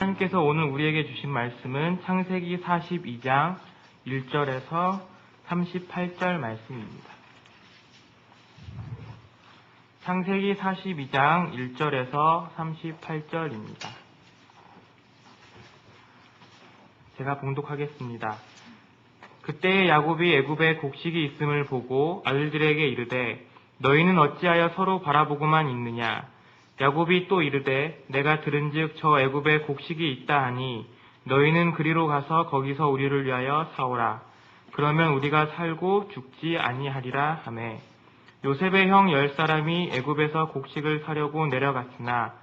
하나님께서 오늘 우리에게 주신 말씀은 창세기 42장 1절에서 38절 말씀입니다. 창세기 42장 1절에서 38절입니다. 제가 봉독하겠습니다. 그때에 야곱이 애굽에 곡식이 있음을 보고 아들들에게 이르되 너희는 어찌하여 서로 바라보고만 있느냐. 야곱이 또 이르되 내가 들은즉 저 애굽에 곡식이 있다 하니 너희는 그리로 가서 거기서 우리를 위하여 사오라. 그러면 우리가 살고 죽지 아니하리라 하매 요셉의 형 10사람이 애굽에서 곡식을 사려고 내려갔으나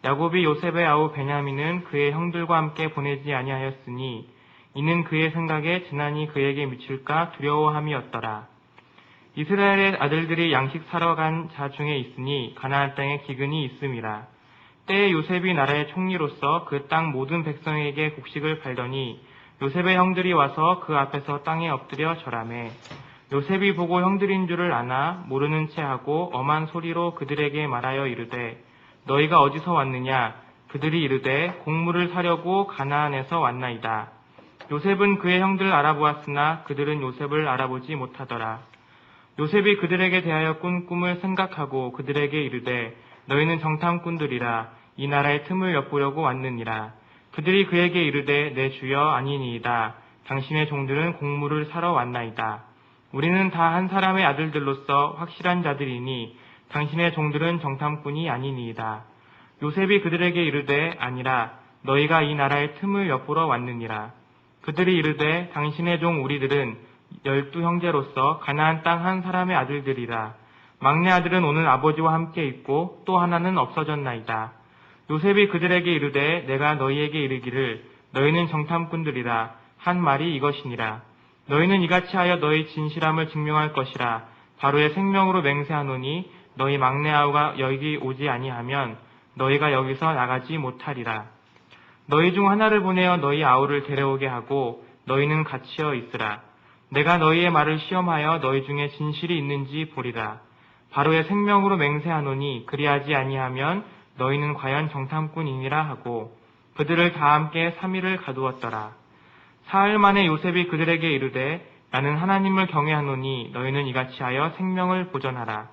야곱이 요셉의 아우 베냐민은 그의 형들과 함께 보내지 아니하였으니 이는 그의 생각에 재난이 그에게 미칠까 두려워함이었더라. 이스라엘의 아들들이 양식 사러 간 자 중에 있으니 가나안 땅에 기근이 있음이라. 때에 요셉이 나라의 총리로서 그 땅 모든 백성에게 곡식을 팔더니 요셉의 형들이 와서 그 앞에서 땅에 엎드려 절하매 요셉이 보고 형들인 줄을 아나 모르는 채 하고 엄한 소리로 그들에게 말하여 이르되 너희가 어디서 왔느냐. 그들이 이르되 곡물을 사려고 가나안에서 왔나이다. 요셉은 그의 형들을 알아보았으나 그들은 요셉을 알아보지 못하더라. 요셉이 그들에게 대하여 꾼 꿈을 생각하고 그들에게 이르되 너희는 정탐꾼들이라. 이 나라의 틈을 엿보려고 왔느니라. 그들이 그에게 이르되 내 주여 아니니이다. 당신의 종들은 곡물을 사러 왔나이다. 우리는 다 한 사람의 아들들로서 확실한 자들이니 당신의 종들은 정탐꾼이 아니니이다. 요셉이 그들에게 이르되 아니라 너희가 이 나라의 틈을 엿보러 왔느니라. 그들이 이르되 당신의 종 우리들은 12형제로서 가나안 땅 한 사람의 아들들이라. 막내 아들은 오늘 아버지와 함께 있고 또 하나는 없어졌나이다. 요셉이 그들에게 이르되 내가 너희에게 이르기를 너희는 정탐꾼들이라 한 말이 이것이니라. 너희는 이같이 하여 너희 진실함을 증명할 것이라. 바로의 생명으로 맹세하노니 너희 막내 아우가 여기 오지 아니하면 너희가 여기서 나가지 못하리라. 너희 중 하나를 보내어 너희 아우를 데려오게 하고 너희는 갇혀 있으라. 내가 너희의 말을 시험하여 너희 중에 진실이 있는지 보리라. 바로의 생명으로 맹세하노니 그리하지 아니하면 너희는 과연 정탐꾼이니라 하고 그들을 다 함께 3일을 가두었더라. 사흘 만에 요셉이 그들에게 이르되 나는 하나님을 경외하노니 너희는 이같이 하여 생명을 보전하라.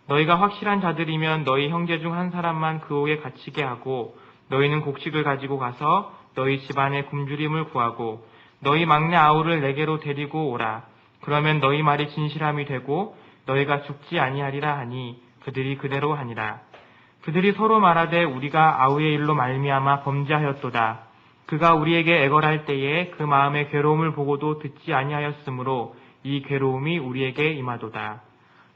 너희가 확실한 자들이면 너희 형제 중 한 사람만 그 옥에 갇히게 하고 너희는 곡식을 가지고 가서 너희 집안의 굶주림을 구하고 너희 막내 아우를 내게로 데리고 오라. 그러면 너희 말이 진실함이 되고 너희가 죽지 아니하리라 하니 그들이 그대로 하니라. 그들이 서로 말하되 우리가 아우의 일로 말미암아 범죄하였도다. 그가 우리에게 애걸할 때에 그 마음의 괴로움을 보고도 듣지 아니하였으므로 이 괴로움이 우리에게 임하도다.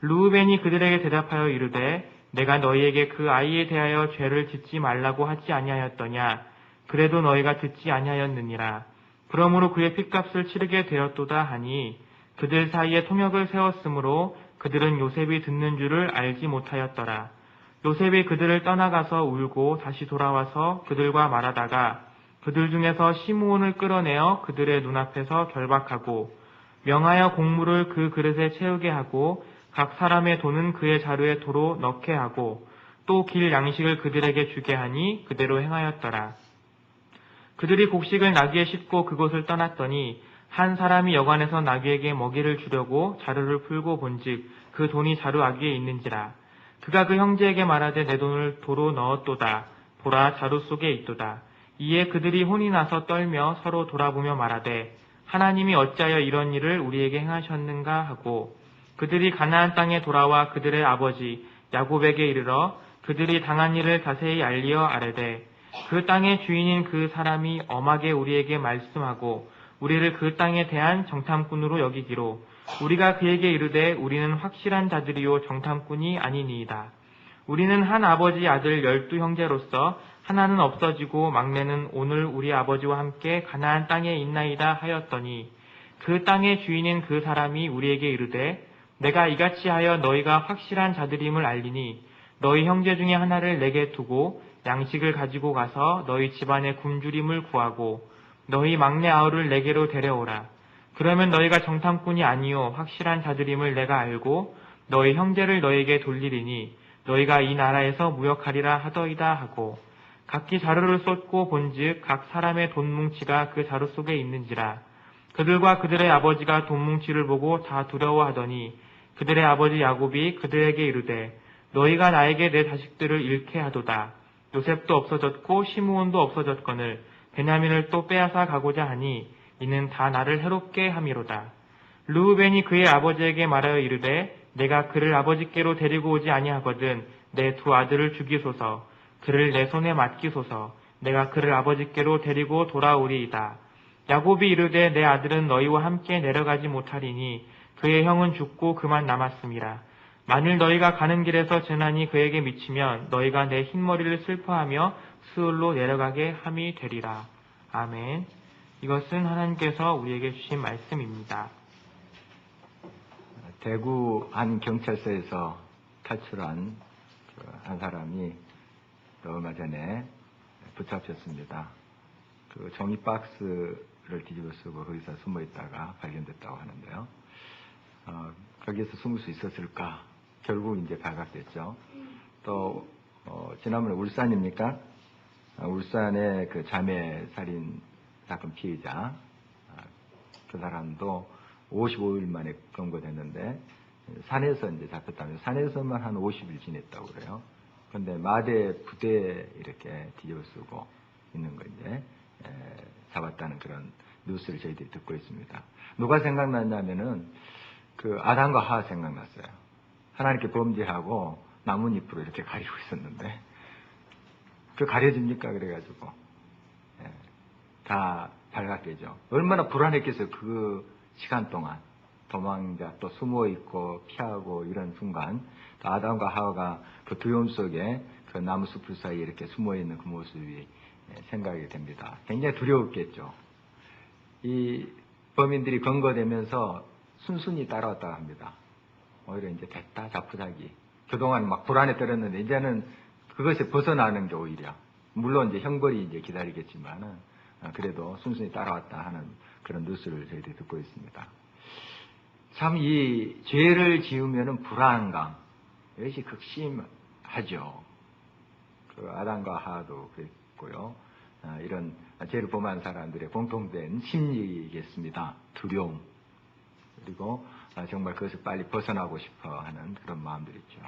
르우벤이 그들에게 대답하여 이르되 내가 너희에게 그 아이에 대하여 죄를 짓지 말라고 하지 아니하였더냐. 그래도 너희가 듣지 아니하였느니라. 그러므로 그의 핏값을 치르게 되었도다 하니 그들 사이에 통역을 세웠으므로 그들은 요셉이 듣는 줄을 알지 못하였더라. 요셉이 그들을 떠나가서 울고 다시 돌아와서 그들과 말하다가 그들 중에서 시므온을 끌어내어 그들의 눈앞에서 결박하고 명하여 곡물을 그 그릇에 채우게 하고 각 사람의 돈은 그의 자루에 도로 넣게 하고 또 길 양식을 그들에게 주게 하니 그대로 행하였더라. 그들이 곡식을 나귀에 싣고 그곳을 떠났더니 한 사람이 여관에서 나귀에게 먹이를 주려고 자루를 풀고 본즉 그 돈이 자루 아귀에 있는지라. 그가 그 형제에게 말하되 내 돈을 도로 넣었도다. 보라 자루 속에 있도다. 이에 그들이 혼이 나서 떨며 서로 돌아보며 말하되 하나님이 어찌하여 이런 일을 우리에게 행하셨는가 하고 그들이 가나안 땅에 돌아와 그들의 아버지 야곱에게 이르러 그들이 당한 일을 자세히 알리어 아뢰되 그 땅의 주인인 그 사람이 엄하게 우리에게 말씀하고 우리를 그 땅에 대한 정탐꾼으로 여기기로 우리가 그에게 이르되 우리는 확실한 자들이요 정탐꾼이 아니니이다. 우리는 한 아버지 아들 12형제로서 하나는 없어지고 막내는 오늘 우리 아버지와 함께 가나안 땅에 있나이다 하였더니 그 땅의 주인인 그 사람이 우리에게 이르되 내가 이같이 하여 너희가 확실한 자들임을 알리니 너희 형제 중에 하나를 내게 두고 양식을 가지고 가서 너희 집안의 굶주림을 구하고 너희 막내 아우를 내게로 데려오라. 그러면 너희가 정탐꾼이 아니요 확실한 자들임을 내가 알고 너희 형제를 너희에게 돌리리니 너희가 이 나라에서 무역하리라 하더이다 하고 각기 자루를 쏟고 본즉 각 사람의 돈뭉치가 그 자루 속에 있는지라. 그들과 그들의 아버지가 돈뭉치를 보고 다 두려워하더니 그들의 아버지 야곱이 그들에게 이르되 너희가 나에게 내 자식들을 잃게 하도다. 요셉도 없어졌고 시므온도 없어졌거늘 베냐민을 또 빼앗아 가고자 하니 이는 다 나를 해롭게 함이로다. 르우벤이 그의 아버지에게 말하여 이르되 내가 그를 아버지께로 데리고 오지 아니하거든 내 두 아들을 죽이소서. 그를 내 손에 맡기소서. 내가 그를 아버지께로 데리고 돌아오리이다. 야곱이 이르되 내 아들은 너희와 함께 내려가지 못하리니 그의 형은 죽고 그만 남았음이라. 만일 너희가 가는 길에서 재난이 그에게 미치면 너희가 내 흰머리를 슬퍼하며 스울로 내려가게 함이 되리라. 아멘. 이것은 하나님께서 우리에게 주신 말씀입니다. 대구 한 경찰서에서 탈출한 한 사람이 얼마 전에 붙잡혔습니다. 그 종이 박스를 뒤집어 쓰고 거기서 숨어 있다가 발견됐다고 하는데요. 거기에서 숨을 수 있었을까? 결국 이제 발각됐죠. 또 지난번에 울산입니까? 울산의 그 자매 살인 사건 피해자 그 사람도 55일 만에 검거됐는데 산에서 이제 잡혔다면서 산에서만 한 50일 지냈다고 그래요. 그런데 마대 부대에 이렇게 뒤집어 쓰고 있는 거 이제 잡았다는 그런 뉴스를 저희들이 듣고 있습니다. 누가 생각났냐면은 그 아담과 하와 생각났어요. 하나님께 범죄하고 나뭇잎으로 이렇게 가리고 있었는데 그 가려집니까? 그래가지고 다 발각되죠. 얼마나 불안했겠어요. 그 시간 동안 도망자 또 숨어 있고 피하고 이런 순간 또 아담과 하와가 그 두려움 속에 그 나무 숲을 사이에 이렇게 숨어 있는 그 모습이 생각이 됩니다. 굉장히 두려웠겠죠. 이 범인들이 검거되면서 순순히 따라왔다고 합니다. 오히려 이제 됐다 자포자기. 그동안 막 불안에 떨었는데 이제는 그것에 벗어나는 게 오히려 물론 이제 형벌이 이제 기다리겠지만은 그래도 순순히 따라왔다 하는 그런 뉴스를 저희들이 듣고 있습니다. 참 이 죄를 지으면은 불안감 이것이 극심하죠. 그 아담과 하와도 그랬고요. 이런 죄를 범한 사람들의 공통된 심리이겠습니다. 두려움 그리고 정말 그것을 빨리 벗어나고 싶어 하는 그런 마음들이 있죠.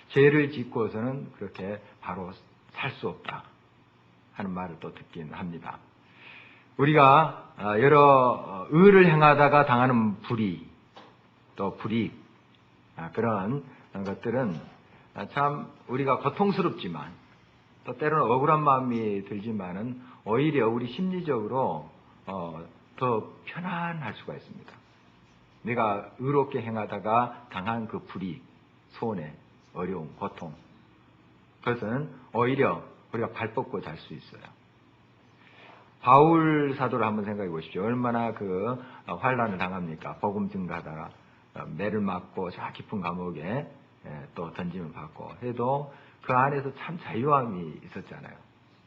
죄를 짓고서는 그렇게 바로 살 수 없다 하는 말을 또 듣긴 합니다. 우리가 여러 의를 행하다가 당하는 불의 또 불이익 그런 것들은 참 우리가 고통스럽지만 또 때로는 억울한 마음이 들지만은 오히려 우리 심리적으로 더 편안할 수가 있습니다. 내가 의롭게 행하다가 당한 그 불이익, 손해, 어려움, 고통 그것은 오히려 우리가 발 뻗고 잘 수 있어요. 바울 사도를 한번 생각해 보십시오. 얼마나 그 환난을 당합니까? 복음 증가하다가 매를 맞고 저 깊은 감옥에 또 던짐을 받고 해도 그 안에서 참 자유함이 있었잖아요.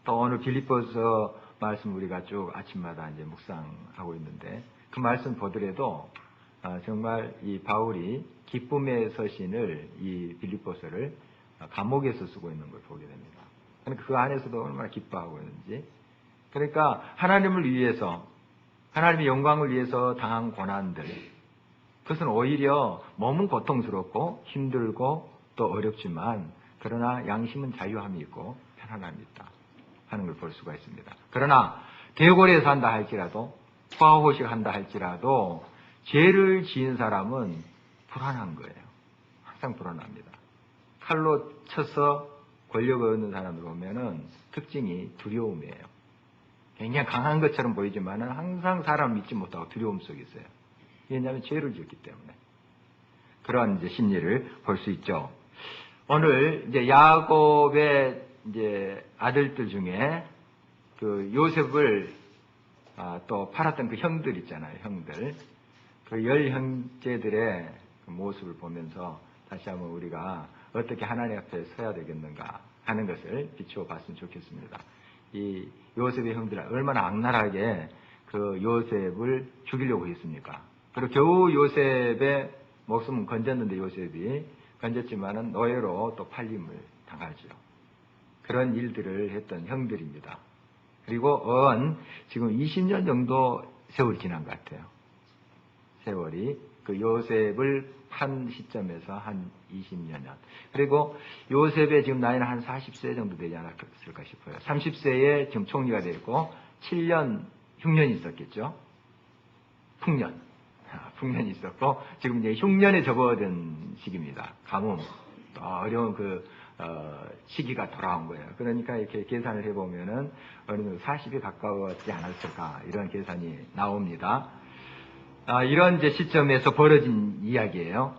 또 오늘 빌립보서 말씀 우리가 쭉 아침마다 이제 묵상하고 있는데 그 말씀 보더라도 정말 이 바울이 기쁨의 서신을 이 빌립보서를 감옥에서 쓰고 있는 걸 보게 됩니다. 그러니까 그 안에서도 얼마나 기뻐하고 있는지. 그러니까 하나님을 위해서 하나님의 영광을 위해서 당한 고난들 그것은 오히려 몸은 고통스럽고 힘들고 또 어렵지만 그러나 양심은 자유함이 있고 편안함이 있다 하는 걸 볼 수가 있습니다. 그러나 대궐에 산다 할지라도 포화호식 한다 할지라도 죄를 지은 사람은 불안한 거예요. 항상 불안합니다. 칼로 쳐서 권력을 얻는 사람들 보면은 특징이 두려움이에요. 굉장히 강한 것처럼 보이지만은 항상 사람 믿지 못하고 두려움 속에 있어요. 왜냐하면 죄를 지었기 때문에. 그러한 이제 심리를 볼 수 있죠. 오늘 이제 야곱의 이제 아들들 중에 그 요셉을 또 팔았던 그 형들 있잖아요. 형들. 그 열 형제들의 그 모습을 보면서 다시 한번 우리가 어떻게 하나님 앞에 서야 되겠는가 하는 것을 비추어 봤으면 좋겠습니다. 이 요셉의 형들은 얼마나 악랄하게 그 요셉을 죽이려고 했습니까? 그리고 겨우 요셉의 목숨은 건졌는데 요셉이 건졌지만은 노예로 또 팔림을 당하죠. 그런 일들을 했던 형들입니다. 그리고 지금 20년 정도 세월이 지난 것 같아요. 세월이 그 요셉을 판 시점에서 한 20여년. 그리고 요셉의 지금 나이는 한 40세 정도 되지 않았을까 싶어요. 30세에 지금 총리가 되고 7년 흉년이 있었겠죠. 풍년이 있었고 지금 이제 흉년에 접어든 시기입니다. 가뭄, 또 어려운 시기가 돌아온 거예요. 그러니까 이렇게 계산을 해보면은 어느 정도 40이 가까웠지 않았을까 이런 계산이 나옵니다. 이런 이제 시점에서 벌어진 이야기예요.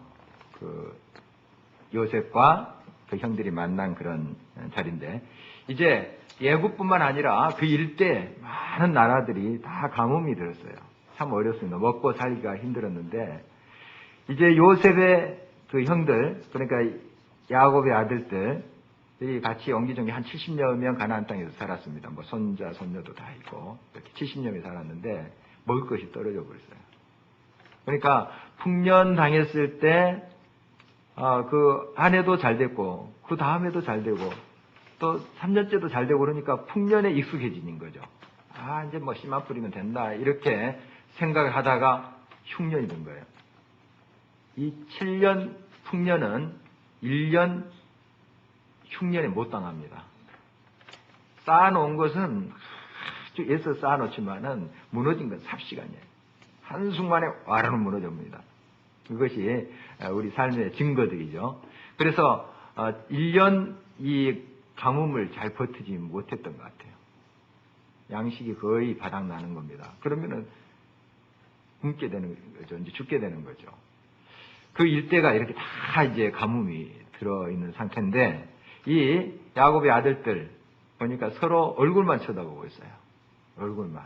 요셉과 그 형들이 만난 그런 자리인데 이제 애굽뿐만 아니라 그 일대 많은 나라들이 다 가뭄이 들었어요. 참 어렵습니다. 먹고 살기가 힘들었는데 이제 요셉의 그 형들 그러니까 야곱의 아들들이 같이 옹기종기 한 70여 명 가나안 땅에서 살았습니다. 뭐 손자 손녀도 다 있고 이렇게 70명이 살았는데 먹을 것이 떨어져 버렸어요. 그러니까 풍년 당했을 때 그 한 해도 잘 됐고 그 다음에도 잘 되고 또 3년째도 잘 되고 그러니까 풍년에 익숙해지는 거죠. 이제 뭐 씨만 뿌리면 된다 이렇게 생각을 하다가 흉년이 된 거예요. 이 7년 풍년은 1년 흉년에 못 당합니다. 쌓아놓은 것은 아주 애써 쌓아놓지만은 무너진 건 삽시간이에요. 한순간에 와르르 무너집니다. 그것이 우리 삶의 증거들이죠. 그래서 1년 이 가뭄을 잘 버티지 못했던 것 같아요. 양식이 거의 바닥나는 겁니다. 그러면은 굶게 되는 거죠. 이제 죽게 되는 거죠. 그 일대가 이렇게 다 이제 가뭄이 들어있는 상태인데 이 야곱의 아들들 보니까 서로 얼굴만 쳐다보고 있어요. 얼굴만.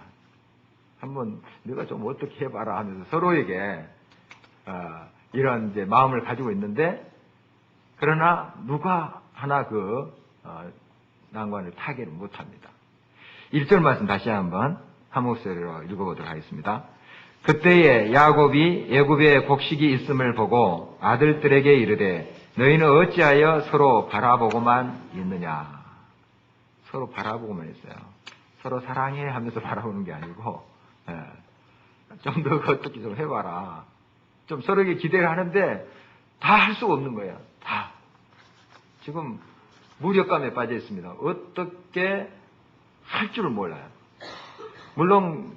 한번 네가 좀 어떻게 해봐라 하면서 서로에게 이런 이제 마음을 가지고 있는데 그러나 누가 하나 난관을 타개를 못합니다. 1절 말씀 다시 한번 한 목소리로 읽어보도록 하겠습니다. 그때에 야곱이 애굽에 곡식이 있음을 보고 아들들에게 이르되 너희는 어찌하여 서로 바라보고만 있느냐. 서로 바라보고만 있어요. 서로 사랑해 하면서 바라보는 게 아니고 좀 더 어떻게 좀 해봐라. 좀 서로에게 기대를 하는데 다 할 수가 없는 거예요. 다. 지금 무력감에 빠져 있습니다. 어떻게 할 줄을 몰라요. 물론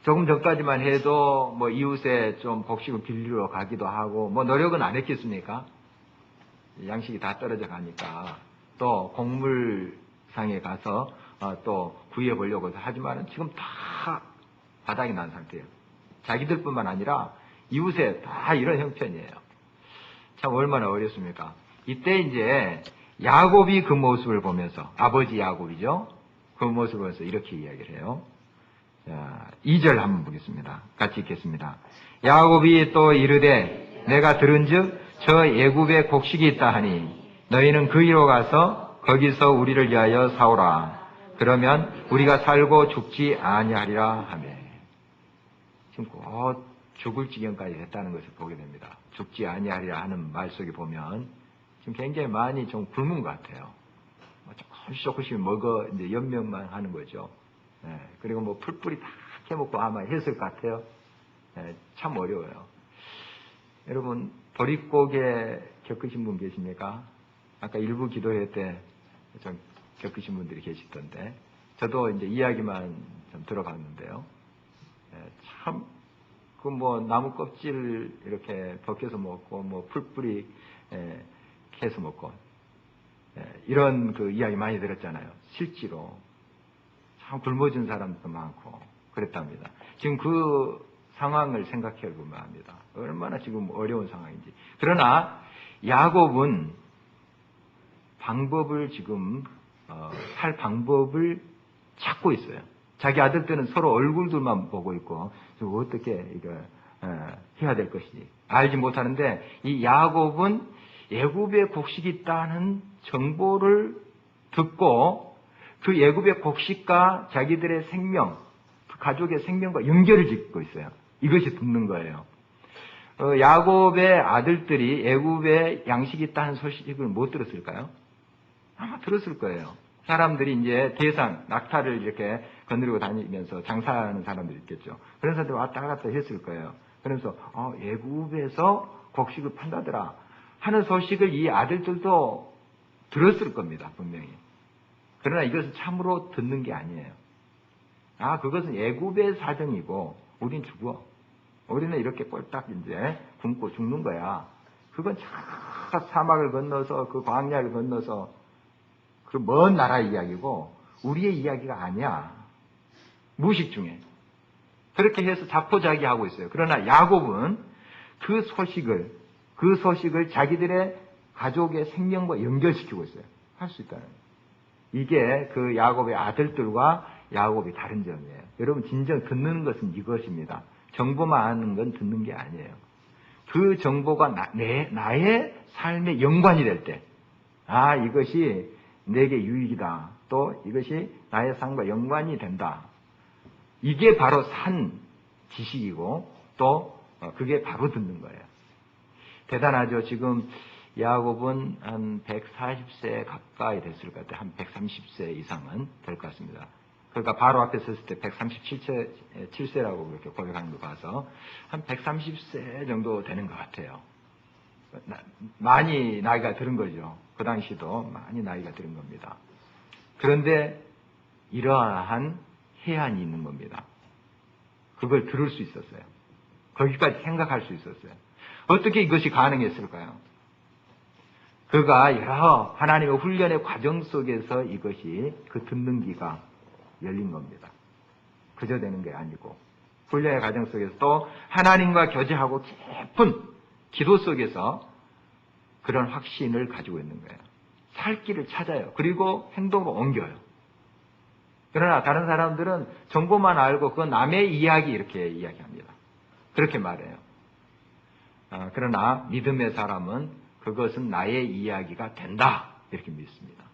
조금 전까지만 해도 뭐 이웃에 좀 곡식을 빌리러 가기도 하고 뭐 노력은 안 했겠습니까? 양식이 다 떨어져 가니까 또 곡물상에 가서 또 구해보려고 하지만은 지금 다 바닥이 난 상태예요. 자기들뿐만 아니라 이웃에 다 이런 형편이에요. 참 얼마나 어렵습니까? 이때 이제 야곱이 그 모습을 보면서 아버지 야곱이죠. 그 모습을 보면서 이렇게 이야기를 해요. 자, 2절 한번 보겠습니다. 같이 읽겠습니다. 야곱이 또 이르되 내가 들은즉 저 애굽에 곡식이 있다 하니 너희는 그리로 가서 거기서 우리를 위하여 사오라. 그러면 우리가 살고 죽지 아니하리라 하며 지금 곧 죽을 지경까지 했다는 것을 보게 됩니다. 죽지 아니하리라 하는 말 속에 보면 지금 굉장히 많이 좀 굶은 것 같아요. 조금씩 먹어 이제 연명만 하는 거죠. 그리고 뭐 풀뿌리 다 캐먹고 아마 했을 것 같아요. 참 어려워요. 여러분 보릿고개 겪으신 분 계십니까? 아까 일부 기도회 때 좀 겪으신 분들이 계시던데 저도 이제 이야기만 좀 들어봤는데요. 참 그 뭐 나무 껍질 이렇게 벗겨서 먹고 뭐 풀뿌리 캐서 먹고 이런 그 이야기 많이 들었잖아요. 실제로 참 굶어진 사람도 많고 그랬답니다. 지금 그 상황을 생각해 보면 합니다. 얼마나 지금 어려운 상황인지. 그러나 야곱은 방법을 지금 살 방법을 찾고 있어요. 자기 아들들은 서로 얼굴들만 보고 있고 어떻게 이거 해야 될 것인지 알지 못하는데 이 야곱은 애굽에 곡식이 있다는 정보를 듣고 그 애굽의 곡식과 자기들의 생명, 그 가족의 생명과 연결을 짓고 있어요. 이것이 듣는 거예요. 야곱의 아들들이 애굽에 양식이 있다는 소식을 못 들었을까요? 아마 들었을 거예요. 사람들이 이제 대상, 낙타를 이렇게 거느리고 다니면서 장사하는 사람들이 있겠죠. 그런 사람들이 왔다 갔다 했을 거예요. 그러면서 애굽에서 곡식을 판다더라 하는 소식을 이 아들들도 들었을 겁니다. 분명히. 그러나 이것은 참으로 듣는 게 아니에요. 그것은 애굽의 사정이고 우린 죽어. 우리는 이렇게 꼴딱 이제 굶고 죽는 거야. 그건 저 사막을 건너서 그 광야를 건너서 그 먼 나라의 이야기고 우리의 이야기가 아니야. 무식 중에. 그렇게 해서 자포자기하고 있어요. 그러나 야곱은 그 소식을 자기들의 가족의 생명과 연결시키고 있어요. 할 수 있다는 거예요. 이게 그 야곱의 아들들과 야곱이 다른 점이에요. 여러분 진정 듣는 것은 이것입니다. 정보만 아는 건 듣는 게 아니에요. 그 정보가 나의 삶에 연관이 될 때, 이것이 내게 유익이다. 또 이것이 나의 삶과 연관이 된다. 이게 바로 산 지식이고 또 그게 바로 듣는 거예요. 대단하죠. 지금 야곱은 한 140세 가까이 됐을 것 같아요. 한 130세 이상은 될 것 같습니다. 그러니까 바로 앞에 섰을 때 137세라고 그렇게 고백하는 거 봐서 한 130세 정도 되는 것 같아요. 많이 나이가 들은 거죠. 그 당시도 많이 나이가 들은 겁니다. 그런데 이러한 해안이 있는 겁니다. 그걸 들을 수 있었어요. 거기까지 생각할 수 있었어요. 어떻게 이것이 가능했을까요? 그가 여러 하나님의 훈련의 과정 속에서 이것이 그 듣는 귀가 열린 겁니다. 그저 되는 게 아니고 훈련의 과정 속에서 또 하나님과 교제하고 깊은 기도 속에서 그런 확신을 가지고 있는 거예요. 살 길을 찾아요. 그리고 행동으로 옮겨요. 그러나 다른 사람들은 정보만 알고 그건 남의 이야기 이렇게 이야기합니다. 그렇게 말해요. 그러나 믿음의 사람은 그것은 나의 이야기가 된다 이렇게 믿습니다.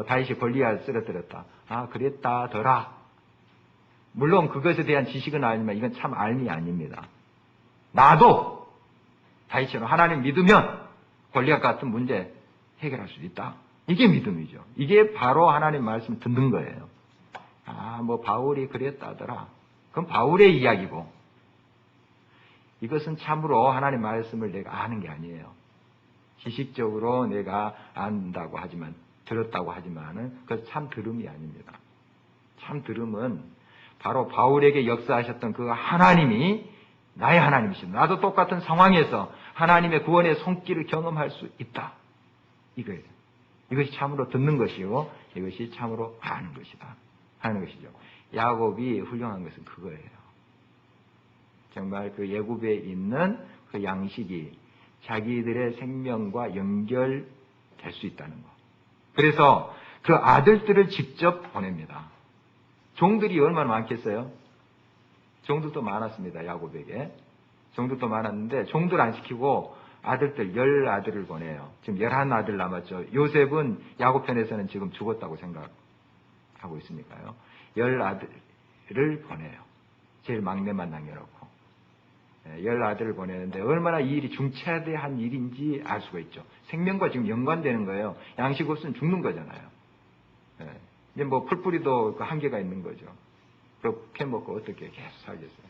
다윗이 골리앗을 쓰러뜨렸다. 그랬다더라. 물론 그것에 대한 지식은 아니지만 이건 참 알미 아닙니다. 나도 다윗처럼 하나님 믿으면 골리앗 같은 문제 해결할 수 있다. 이게 믿음이죠. 이게 바로 하나님 말씀 듣는 거예요. 바울이 그랬다더라. 그건 바울의 이야기고 이것은 참으로 하나님 말씀을 내가 아는 게 아니에요. 지식적으로 내가 안다고 하지만 들었다고 하지만은 그것은 참 들음이 아닙니다. 참 들음은 바로 바울에게 역사하셨던 그 하나님이 나의 하나님이십니다. 나도 똑같은 상황에서 하나님의 구원의 손길을 경험할 수 있다. 이거예요. 이것이 참으로 듣는 것이고 이것이 참으로 아는 것이다. 하는 것이죠. 야곱이 훌륭한 것은 그거예요. 정말 그 애굽에 있는 그 양식이 자기들의 생명과 연결될 수 있다는 것. 그래서 그 아들들을 직접 보냅니다. 종들이 얼마나 많겠어요? 종들도 많았습니다. 야곱에게. 종들도 많았는데 종들 안 시키고 아들들 10아들을 보내요. 지금 11아들 남았죠. 요셉은 야곱 편에서는 지금 죽었다고 생각하고 있으니까요. 10아들을 보내요. 제일 막내만 남겨놓고. 10아들을 보내는데 얼마나 이 일이 중차대한 일인지 알 수가 있죠. 생명과 지금 연관되는 거예요. 양식 없으면 죽는 거잖아요. 이제 풀뿌리도 그 한계가 있는 거죠. 그렇게 먹고 어떻게 계속 살겠어요.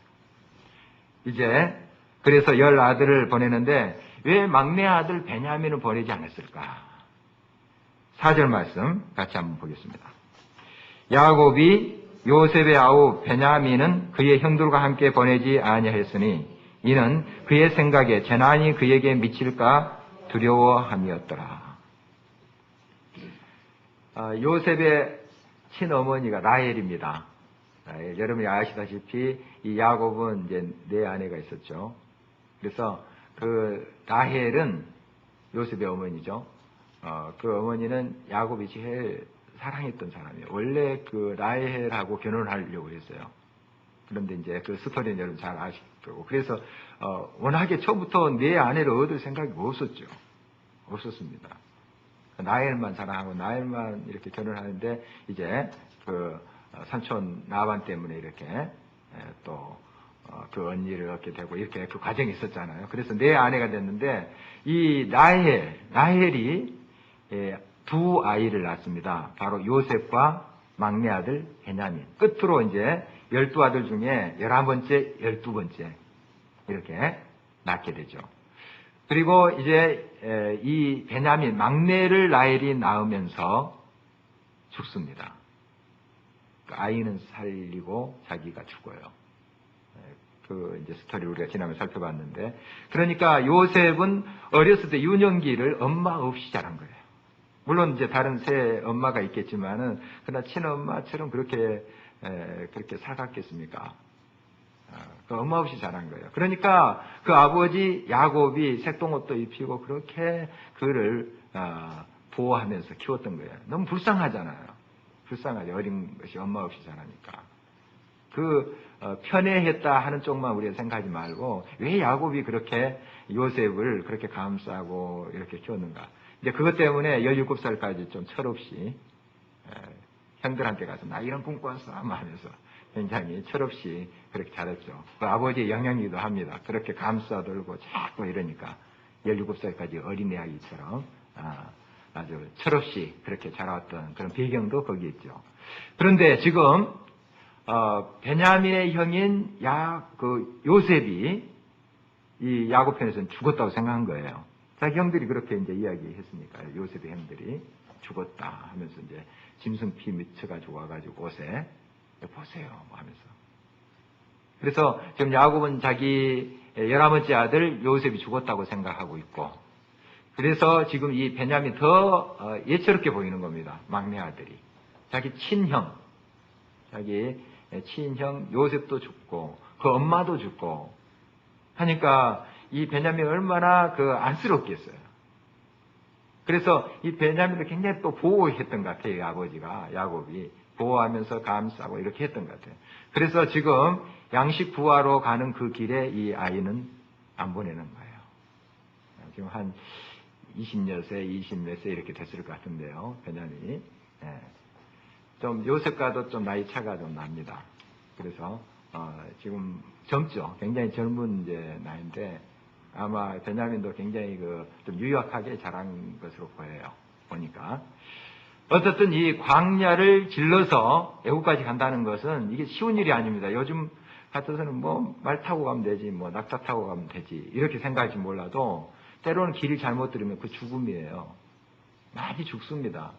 이제 그래서 10아들을 보내는데 왜 막내 아들 베냐민을 보내지 않았을까? 4절 말씀 같이 한번 보겠습니다. 야곱이 요셉의 아우 베냐민은 그의 형들과 함께 보내지 아니하였으니 이는 그의 생각에 재난이 그에게 미칠까 두려워함이었더라. 요셉의 친어머니가 라헬입니다. 여러분이 아시다시피 이 야곱은 이제 4아내가 있었죠. 그래서 그 라헬은 요셉의 어머니죠. 그 어머니는 야곱이 제일 사랑했던 사람이에요. 원래 그 라헬하고 결혼을 하려고 했어요. 그런데 이제 그 스토리는 여러분 잘 아실 거고. 그래서 워낙에 처음부터 4아내를 얻을 생각이 없었습니다. 라헬만 사랑하고 라헬만 이렇게 결혼하는데 이제 그 삼촌 나반 때문에 이렇게 또 그 언니를 얻게 되고 이렇게 그 과정이 있었잖아요. 그래서 4아내가 됐는데 이 라헬이 두 아이를 낳습니다. 바로 요셉과 막내 아들 베냐민. 끝으로 이제 12아들 중에 11번째, 12번째 이렇게 낳게 되죠. 그리고 이제 이 베냐민 막내를 라헬이 낳으면서 죽습니다. 그 아이는 살리고 자기가 죽어요. 그 이제 스토리 우리가 지난번에 살펴봤는데, 그러니까 요셉은 어렸을 때 유년기를 엄마 없이 자란 거예요. 물론 이제 다른 새 엄마가 있겠지만은 그러나 친엄마처럼 그렇게 살았겠습니까? 그 엄마 없이 자란 거예요. 그러니까 그 아버지 야곱이 색동옷도 입히고 그렇게 그를 보호하면서 키웠던 거예요. 너무 불쌍하잖아요. 불쌍하죠. 어린 것이 엄마 없이 자라니까. 편애했다 하는 쪽만 우리가 생각하지 말고, 왜 야곱이 그렇게 요셉을 그렇게 감싸고 이렇게 키웠는가. 이제 그것 때문에 17살까지 좀 철없이, 형들한테 가서 나 이런 꿈 꿨어 하면서 굉장히 철없이 그렇게 자랐죠. 그 아버지의 영향이기도 합니다. 그렇게 감싸들고 자꾸 이러니까 17살까지 어린애 아기처럼, 아주 철없이 그렇게 자라왔던 그런 배경도 거기 있죠. 그런데 지금 베냐민의 형인 요셉이 이 야곱 편에서는 죽었다고 생각한 거예요. 자기 형들이 그렇게 이제 이야기했으니까 요셉의 형들이 죽었다 하면서 이제 짐승 피 묻혀가지고 와가지고 옷에 보세요 뭐 하면서. 그래서 지금 야곱은 자기 11번째 아들 요셉이 죽었다고 생각하고 있고, 그래서 지금 이 베냐민 더 예처롭게 보이는 겁니다. 막내 아들이. 자기 친형 요셉도 죽고 그 엄마도 죽고 하니까 이 베냐민이 얼마나 안쓰럽겠어요. 그래서 이 베냐민도 굉장히 또 보호했던 것 같아요. 아버지가 야곱이 보호하면서 감싸고 이렇게 했던 것 같아요. 그래서 지금 양식 구하러 가는 그 길에 이 아이는 안 보내는 거예요. 지금 한 20몇 세, 20몇 세 이렇게 됐을 것 같은데요. 베냐민이. 좀 요셉과도 좀 나이 차가 좀 납니다. 그래서 지금 젊죠. 굉장히 젊은 이제 나이인데 아마 베냐민도 굉장히 좀 유약하게 자란 것으로 보여요. 보니까. 어쨌든 이 광야를 질러서 애국까지 간다는 것은 이게 쉬운 일이 아닙니다. 요즘 같아서는 뭐 말 타고 가면 되지, 뭐 낙타 타고 가면 되지 이렇게 생각할지 몰라도 때로는 길을 잘못 들으면 그 죽음이에요. 많이 죽습니다.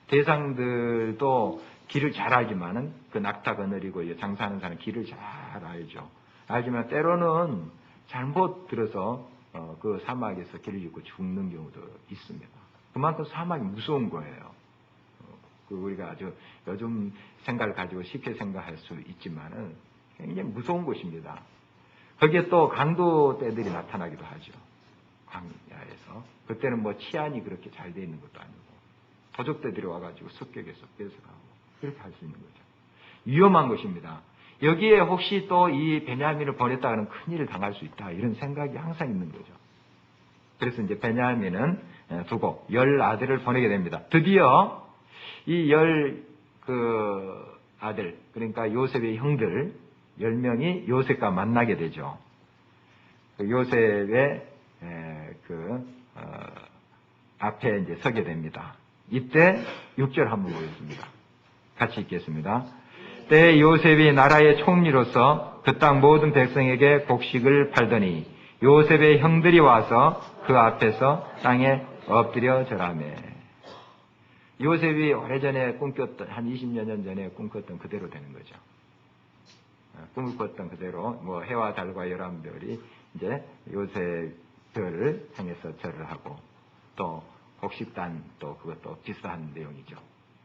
대상들도 길을 잘 알지만은 그 낙타 거느리고 장사하는 사람 길을 잘 알죠. 알지만 때로는 잘못 들어서 그 사막에서 길을 잃고 죽는 경우도 있습니다. 그만큼 사막이 무서운 거예요. 우리가 아주 요즘 생각을 가지고 쉽게 생각할 수 있지만은 굉장히 무서운 곳입니다. 거기에 또 강도 떼들이 나타나기도 하죠. 광야에서. 그때는 뭐 치안이 그렇게 잘 돼 있는 것도 아니고 도적대들이 와가지고 습격해서 뺏어가고 그렇게 할 수 있는 거죠. 위험한 것입니다. 여기에 혹시 또 이 베냐민을 보냈다가는 큰일을 당할 수 있다 이런 생각이 항상 있는 거죠. 그래서 이제 베냐민은 두고 10아들을 보내게 됩니다. 드디어 이 10아들 그러니까 요셉의 형들 10명이 요셉과 만나게 되죠. 그 요셉의 앞에 이제 서게 됩니다. 이때 6절 한번 보겠습니다. 같이 읽겠습니다. 때에 요셉이 나라의 총리로서 그 땅 모든 백성에게 곡식을 팔더니 요셉의 형들이 와서 그 앞에서 땅에 엎드려 절하매. 요셉이 오래전에 꿈꿨던 한 20여 년 전에 꿈꿨던 그대로 되는 거죠. 꿈을 꿨던 그대로 뭐 해와 달과 11별이 이제 요셉을 향해서 절을 하고 또 곡식단 또 그것도 비슷한 내용이죠.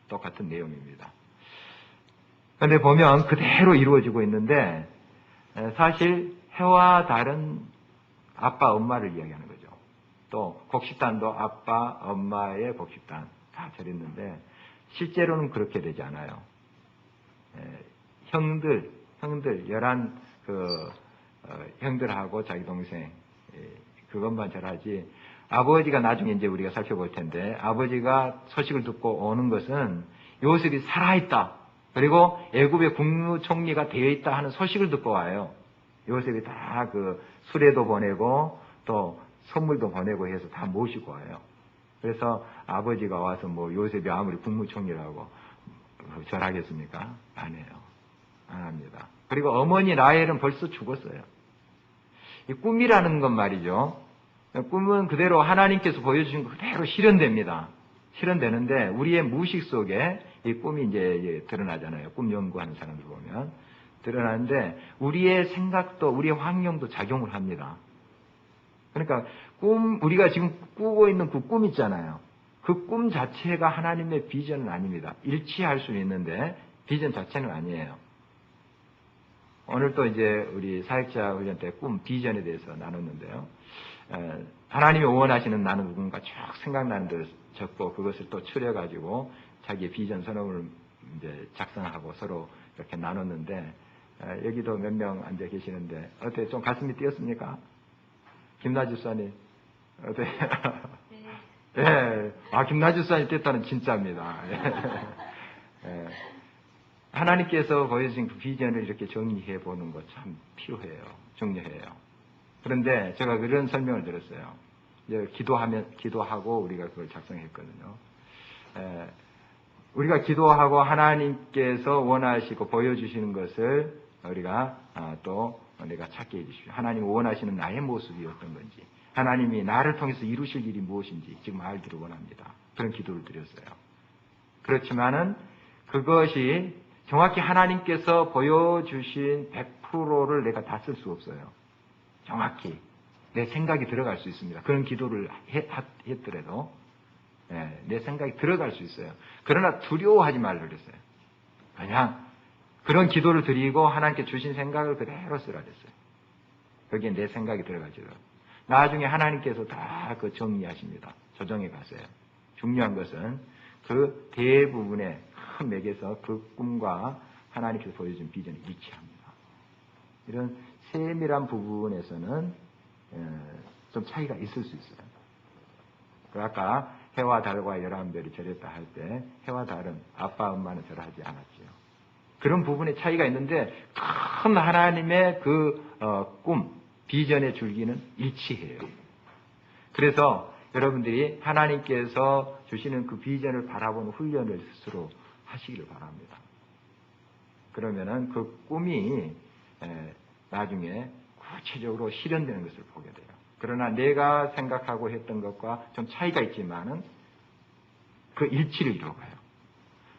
똑같은 내용입니다. 그런데 보면 그대로 이루어지고 있는데 사실 해와 달은 아빠 엄마를 이야기하는 거죠. 또 곡식단도 아빠 엄마의 곡식단 다 절했는데 실제로는 그렇게 되지 않아요. 형들 11 형들하고 자기 동생 그것만 절하지 아버지가 나중에 이제 우리가 살펴볼 텐데 아버지가 소식을 듣고 오는 것은 요셉이 살아있다. 그리고 애굽의 국무총리가 되어 있다 하는 소식을 듣고 와요. 요셉이 다 수레도 보내고 또 선물도 보내고 해서 다 모시고 와요. 그래서 아버지가 와서 뭐 요셉이 아무리 국무총리라고 절하겠습니까? 안 해요. 안 합니다. 그리고 어머니 라헬은 벌써 죽었어요. 이 꿈이라는 건 말이죠. 꿈은 그대로 하나님께서 보여주신 거 그대로 실현됩니다. 실현되는데 우리의 무의식 속에 이 꿈이 이제 드러나잖아요. 꿈 연구하는 사람들 보면 드러나는데 우리의 생각도 우리의 환경도 작용을 합니다. 그러니까 우리가 지금 꾸고 있는 그 꿈 있잖아요. 그 꿈 자체가 하나님의 비전은 아닙니다. 일치할 수는 있는데 비전 자체는 아니에요. 오늘 또 이제 우리 사역자 훈련 때 꿈 비전에 대해서 나눴는데요. 하나님이 원하시는 나는 누군가 쭉 생각나는 대로 적고 그것을 또 추려가지고 자기의 비전 선언을 이제 작성하고 서로 이렇게 나눴는데 여기도 몇 명 앉아 계시는데 어때 좀 가슴이 뛰었습니까? 김나주 수사님 어때? 네. 예, 김나주 수사님 뛰었다는 진짜입니다. 예. 하나님께서 보여주신 그 비전을 이렇게 정리해 보는 것 참 필요해요. 중요해요. 그런데 제가 그런 설명을 들었어요. 이제 기도하고 우리가 그걸 작성했거든요. 우리가 기도하고 하나님께서 원하시고 보여주시는 것을 우리가 또 우리가 찾게 해주십시오. 하나님이 원하시는 나의 모습이 어떤 건지, 하나님이 나를 통해서 이루실 일이 무엇인지 지금 알기를 원합니다. 그런 기도를 드렸어요. 그렇지만은 그것이 정확히 하나님께서 보여주신 100%를 내가 다 쓸 수 없어요. 정확히 내 생각이 들어갈 수 있습니다. 그런 기도를 했더라도 내 생각이 들어갈 수 있어요. 그러나 두려워하지 말라 그랬어요. 그냥 그런 기도를 드리고 하나님께 주신 생각을 그대로 쓰라 그랬어요. 거기에 내 생각이 들어가지도 나중에 하나님께서 다 그 정리하십니다. 조정해 가세요. 중요한 것은 그 대부분의 큰 맥에서 그 꿈과 하나님께서 보여준 비전이 일치합니다. 이런 세밀한 부분에서는 좀 차이가 있을 수 있어요. 아까 해와 달과 11별이 절했다 할 때 해와 달은 아빠 엄마는 절하지 않았지요. 그런 부분에 차이가 있는데 큰 하나님의 그 꿈, 비전의 줄기는 일치해요. 그래서 여러분들이 하나님께서 주시는 그 비전을 바라보는 훈련을 스스로 하시기를 바랍니다. 그러면은 그 꿈이 나중에 구체적으로 실현되는 것을 보게 돼요. 그러나 내가 생각하고 했던 것과 좀 차이가 있지만은 그 일치를 이루어가요.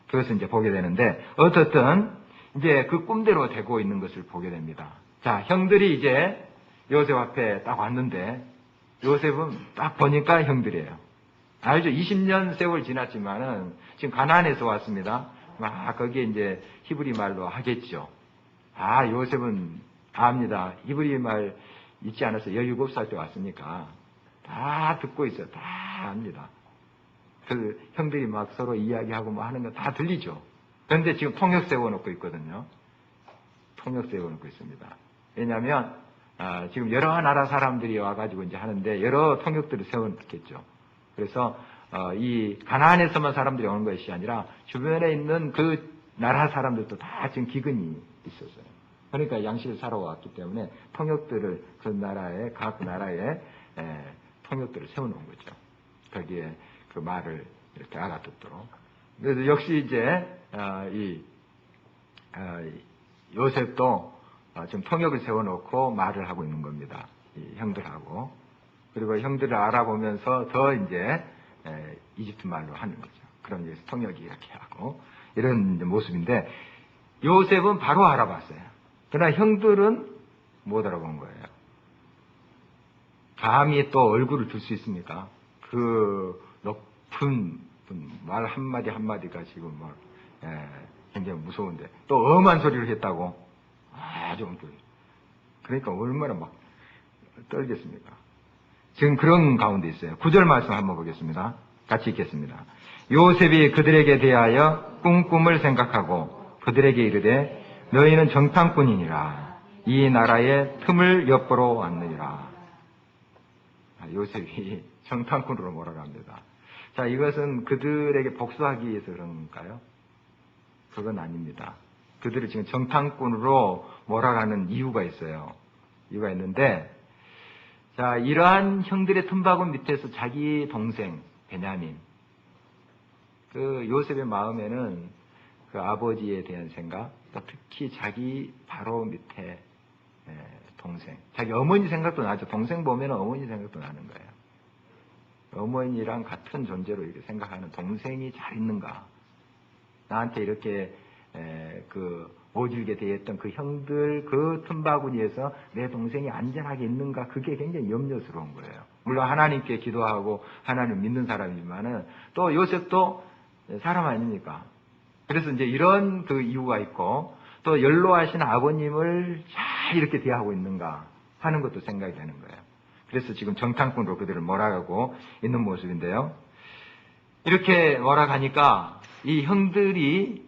그것을 이제 보게 되는데 어떻든 이제 그 꿈대로 되고 있는 것을 보게 됩니다. 자, 형들이 이제 요셉 앞에 딱 왔는데 요셉은 딱 보니까 형들이에요. 알죠? 20년 세월 지났지만은 지금 가나안에서 왔습니다. 거기에 이제 히브리 말로 하겠죠. 요셉은 압니다. 히브리 말 잊지 않았어요. 17살 때 왔으니까. 다 듣고 있어요. 다 압니다. 그 형들이 막 서로 이야기하고 뭐 하는 거 다 들리죠. 그런데 지금 통역 세워놓고 있거든요. 통역 세워놓고 있습니다. 왜냐하면 지금 여러 나라 사람들이 와가지고 이제 하는데 여러 통역들을 세워놓겠죠. 그래서 이 가나안에서만 사람들이 오는 것이 아니라 주변에 있는 그 나라 사람들도 다 지금 기근이 있었어요. 그러니까 양식을 사러 왔기 때문에 통역들을 그 나라에 각 나라에 통역들을 세워놓은 거죠. 거기에 그 말을 이렇게 알아듣도록. 그래서 역시 이제 요셉도 지금 통역을 세워놓고 말을 하고 있는 겁니다. 이 형들하고. 그리고 형들을 알아보면서 더 이제 이집트 말로 하는 거죠. 그럼 이제 통역이 이렇게 하고 이런 모습인데 요셉은 바로 알아봤어요. 그러나 형들은 못 알아본 거예요. 감히 또 얼굴을 들 수 있습니까? 그 높은 말 한마디 한마디가 지금 막 굉장히 무서운데 또 엄한 소리를 했다고 아주 그러니까 얼마나 막 떨겠습니까? 지금 그런 가운데 있어요. 9절 말씀 한번 보겠습니다. 같이 읽겠습니다. 요셉이 그들에게 대하여 꿈을 생각하고 그들에게 이르되 너희는 정탐꾼이니라 이 나라의 틈을 엿보러 왔느니라. 요셉이 정탐꾼으로 몰아갑니다. 자, 이것은 그들에게 복수하기 위해서 그런가요? 그건 아닙니다. 그들을 지금 정탐꾼으로 몰아가는 이유가 있어요. 이유가 있는데, 자, 이러한 형들의 틈바구니 밑에서 자기 동생, 베냐민. 그 요셉의 마음에는 그 아버지에 대한 생각, 또 특히 자기 바로 밑에 동생, 자기 어머니 생각도 나죠. 동생 보면 어머니 생각도 나는 거예요. 어머니랑 같은 존재로 이렇게 생각하는 동생이 잘 있는가? 나한테 이렇게 모질게 대했던 그 형들 그 틈바구니에서 내 동생이 안전하게 있는가? 그게 굉장히 염려스러운 거예요. 물론 하나님께 기도하고 하나님 믿는 사람이지만은 또 요셉도 사람 아닙니까? 그래서 이제 이런 그 이유가 있고 또 연로하신 아버님을 잘 이렇게 대하고 있는가 하는 것도 생각이 되는 거예요. 그래서 지금 정탐꾼으로 그들을 몰아가고 있는 모습인데요. 이렇게 몰아가니까 이 형들이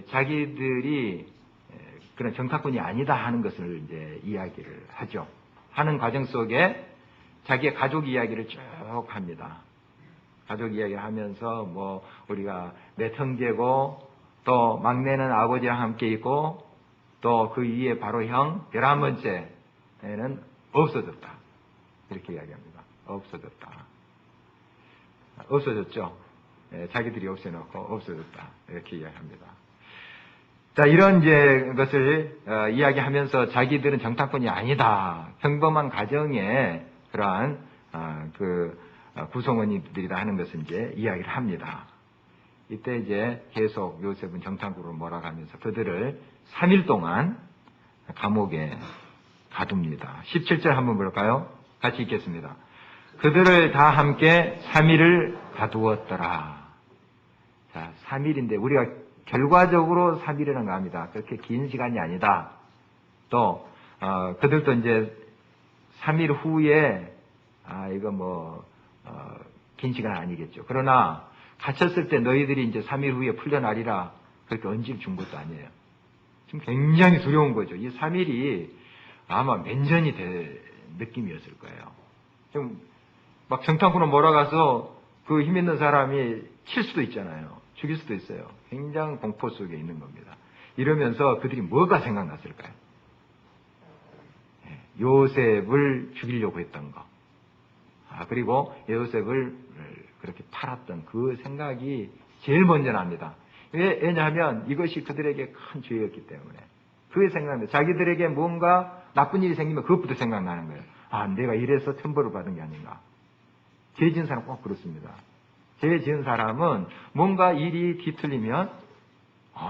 자기들이 그런 정탐꾼이 아니다 하는 것을 이제 이야기를 하죠. 하는 과정 속에 자기의 가족 이야기를 쭉 합니다. 가족 이야기를 하면서 뭐 우리가 몇 형제고 또 막내는 아버지랑 함께 있고 또 그 위에 바로 형 11번째는 없어졌다. 이렇게 이야기합니다. 없어졌다. 없어졌죠. 자기들이 없애놓고 없어졌다. 이렇게 이야기합니다. 자, 이런 이제 것을 이야기하면서 자기들은 정탐꾼이 아니다. 평범한 가정의 그러한 구성원들이다 하는 것을 이제 이야기를 합니다. 이때 이제 계속 요셉은 정탐꾼으로 몰아가면서 그들을 3일 동안 감옥에 가둡니다. 17절 한번 볼까요? 같이 읽겠습니다. 그들을 다 함께 3일을 가두었더라. 자, 3일인데 우리가 결과적으로 3일이라는 거 합니다. 그렇게 긴 시간이 아니다. 또 그들도 이제 3일 후에 이거 긴 시간 아니겠죠. 그러나 갇혔을 때 너희들이 이제 3일 후에 풀려나리라 그렇게 언지를 준 것도 아니에요. 지금 굉장히 두려운 거죠. 이 3일이 아마 몇 년이 될 느낌이었을 거예요. 좀 막 정탐꾼으로 몰아가서 그 힘 있는 사람이 칠 수도 있잖아요. 죽일 수도 있어요. 굉장히 공포 속에 있는 겁니다. 이러면서 그들이 뭐가 생각났을까요? 요셉을 죽이려고 했던 거. 그리고 요셉을 그렇게 팔았던 그 생각이 제일 먼저 납니다. 왜냐하면 이것이 그들에게 큰 죄였기 때문에. 그게 생각납니다. 자기들에게 뭔가 나쁜 일이 생기면 그것부터 생각나는 거예요. 내가 이래서 천벌을 받은 게 아닌가. 죄 지은 사람 꼭 그렇습니다. 죄 지은 사람은 뭔가 일이 뒤틀리면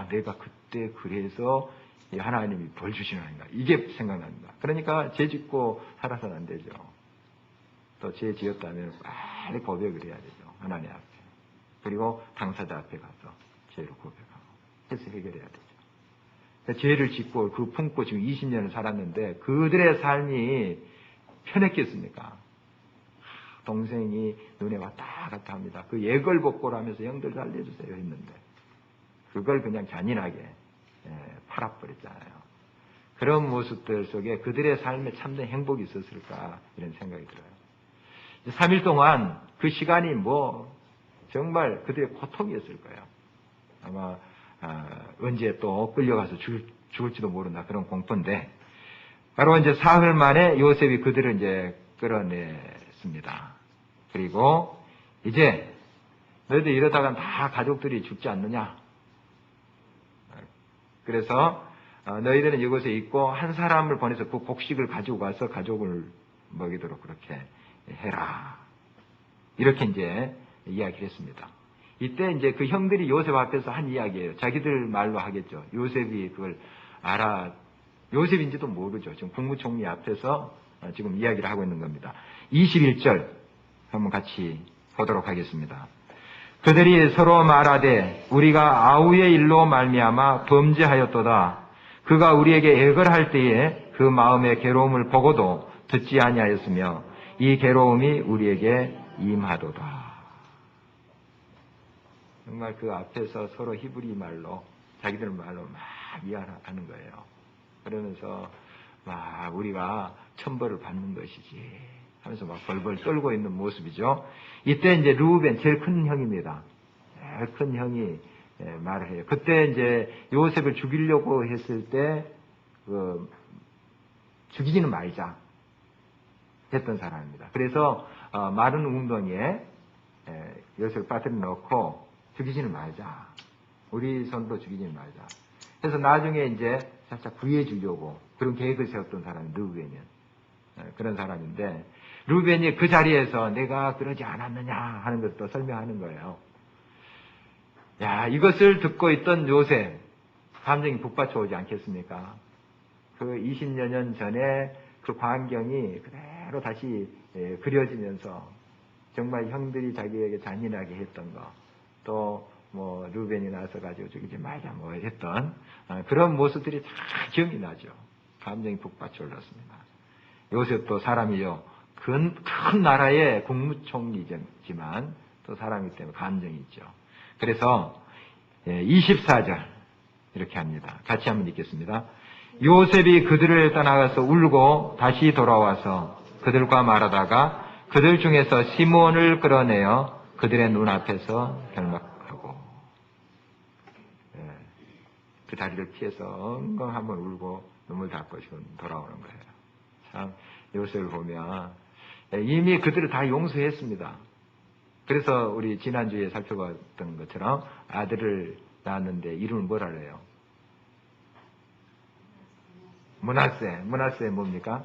내가 그때 그래서 하나님이 벌 주시는 아닌가. 이게 생각납니다. 그러니까 죄 짓고 살아서는 안 되죠. 또 죄 지었다면 빨리 고백을 해야 되죠. 하나님 앞에. 그리고 당사자 앞에 가서 죄를 고백하고 해서 해결해야 되죠. 죄를 짓고 품고 지금 20년을 살았는데 그들의 삶이 편했겠습니까? 동생이 눈에 왔다 갔다 합니다. 그 예걸복고라면서 형들 살려주세요 했는데 그걸 그냥 잔인하게 팔아버렸잖아요. 그런 모습들 속에 그들의 삶에 참된 행복이 있었을까 이런 생각이 들어요. 3일 동안 그 시간이 정말 그들의 고통이었을 거예요. 아마 언제 또 끌려가서 죽을지도 모른다 그런 공포인데 바로 이제 사흘 만에 요셉이 그들을 이제 끌어냈습니다. 그리고 이제 너희들 이러다가 다 가족들이 죽지 않느냐? 그래서 너희들은 이곳에 있고 한 사람을 보내서 그 곡식을 가지고 가서 가족을 먹이도록 그렇게 해라. 이렇게 이제 이야기를 했습니다. 이때 이제 그 형들이 요셉 앞에서 한 이야기예요. 자기들 말로 하겠죠. 요셉이 그걸 요셉인지도 모르죠. 지금 국무총리 앞에서 지금 이야기를 하고 있는 겁니다. 21절 한번 같이 보도록 하겠습니다. 그들이 서로 말하되 우리가 아우의 일로 말미암아 범죄하였도다. 그가 우리에게 애걸할 때에 그 마음의 괴로움을 보고도 듣지 아니하였으며 이 괴로움이 우리에게 임하도다. 정말 그 앞에서 서로 히브리 말로 자기들 말로 막 이야기하는 거예요. 그러면서 우리가 천벌을 받는 것이지 하면서 막 벌벌 떨고 있는 모습이죠. 이때 이제 르우벤 제일 큰 형입니다. 제일 큰 형이 말을 해요. 그때 이제 요셉을 죽이려고 했을 때 죽이지는 말자 했던 사람입니다. 그래서 마른 웅덩이에 요셉을 빠뜨려 놓고 죽이지는 말자. 우리 손도 죽이지는 말자. 그래서 나중에 이제 살짝 구해 주려고 그런 계획을 세웠던 사람이 르우벤이에요. 그런 사람인데 르우벤이 그 자리에서 내가 그러지 않았느냐 하는 것도 설명하는 거예요. 야, 이것을 듣고 있던 요셉 감정이 북받쳐 오지 않겠습니까? 그 20여 년 전에 그 광경이 그대로 다시 그려지면서 정말 형들이 자기에게 잔인하게 했던 거, 또 뭐 르벤이 나서 가지고 죽이지 말자 뭐 했던 그런 모습들이 다 기억이 나죠. 감정이 북받쳐 올랐습니다. 요셉도 사람이요. 큰 나라의 국무총리지만 또 사람이기 때문에 감정이 있죠. 그래서 24절 이렇게 합니다. 같이 한번 읽겠습니다. 요셉이 그들을 떠나가서 울고 다시 돌아와서 그들과 말하다가 그들 중에서 시므온을 끌어내어 그들의 눈앞에서 결박하고 그 다리를 피해서 엉엉 한번 울고 눈물 닦고 지금 돌아오는 거예요. 참 요셉을 보면 이미 그들을 다 용서했습니다. 그래서 우리 지난주에 살펴봤던 것처럼 아들을 낳았는데 이름을 뭐라 그래요? 문하세 뭡니까?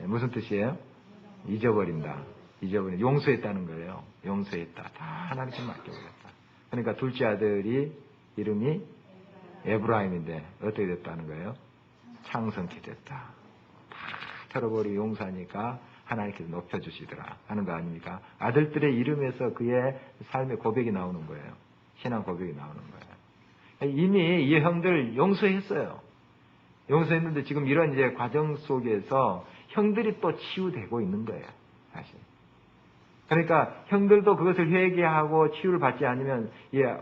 무슨 뜻이에요? 잊어버린다. 용서했다는 거예요. 용서했다. 다 하나님께 맡겨버렸다. 그러니까 둘째 아들이 이름이 에브라임인데 어떻게 됐다는 거예요? 창성케 됐다. 다 털어버리고 용서하니까 하나님께서 높여주시더라 하는 거 아닙니까? 아들들의 이름에서 그의 삶의 고백이 나오는 거예요. 신앙 고백이 나오는 거예요. 이미 이 형들 용서했어요. 용서했는데 지금 이런 이제 과정 속에서 형들이 또 치유되고 있는 거예요. 사실. 그러니까 형들도 그것을 회개하고 치유를 받지 않으면